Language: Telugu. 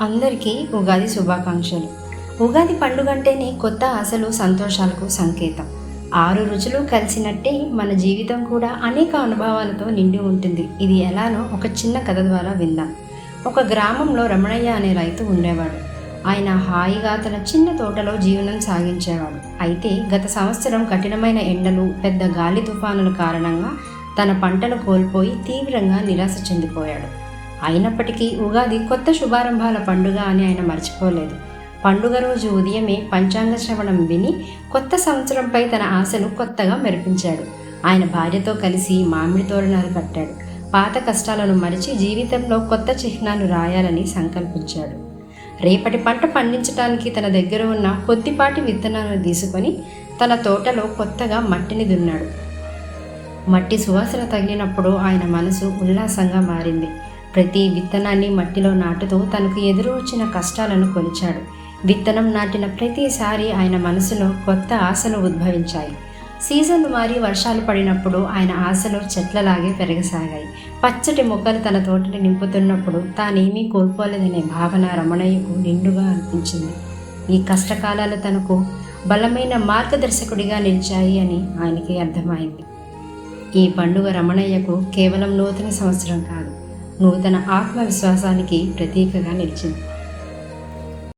అందరికీ ఉగాది శుభాకాంక్షలు. ఉగాది పండుగ అంటేనే కొత్త ఆశలు, సంతోషాలకు సంకేతం. 6 రుచులు కలిసినట్టే మన జీవితం కూడా అనేక అనుభవాలతో నిండి ఉంటుంది. ఇది ఎలానో ఒక చిన్న కథ ద్వారా విందాం. ఒక గ్రామంలో రమణయ్య అనే రైతు ఉండేవాడు. ఆయన హాయిగా తన చిన్న తోటలో జీవనం సాగించేవాడు. అయితే గత సంవత్సరం కఠినమైన ఎండలు, పెద్ద గాలి తుఫానుల కారణంగా తన పంటను కోల్పోయి తీవ్రంగా నిరాశ చెందిపోయాడు. అయినప్పటికీ ఉగాది కొత్త శుభారంభాల పండుగ అని ఆయన మర్చిపోలేదు. పండుగ రోజు ఉదయమే పంచాంగ శ్రవణం విని కొత్త సంవత్సరంపై తన ఆశను కొత్తగా మెరిపించాడు. ఆయన భార్యతో కలిసి మామిడి తోరణాలు కట్టాడు. పాత కష్టాలను మరిచి జీవితంలో కొత్త చిహ్నాలు రాయాలని సంకల్పించాడు. రేపటి పంట పండించడానికి తన దగ్గర ఉన్న కొద్దిపాటి విత్తనాలను తీసుకొని తన తోటలో కొత్తగా మట్టిని దున్నాడు. మట్టి సువాసన తగిలినప్పుడు ఆయన మనసు ఉల్లాసంగా మారింది. ప్రతి విత్తనాన్ని మట్టిలో నాటుతూ తనకు ఎదురు వచ్చిన కష్టాలను కొలిచాడు. విత్తనం నాటిన ప్రతిసారి ఆయన మనసులో కొత్త ఆశలు ఉద్భవించాయి. సీజన్లు మారి వర్షాలు పడినప్పుడు ఆయన ఆశలు చెట్లలాగే పెరగసాగాయి. పచ్చటి మొక్కలు తన తోటని నింపుతున్నప్పుడు తానేమీ కోల్పోలేదనే భావన రమణయ్యకు నిండుగా అనిపించింది. ఈ కష్టకాలాలు తనకు బలమైన మార్గదర్శకుడిగా నిలిచాయి అని ఆయనకి అర్థమైంది. ఈ పండుగ రమణయ్యకు కేవలం నూతన సంవత్సరం కాదు, నూతన ఆత్మవిశ్వాసానికి ప్రతీకగా నిలిచింది.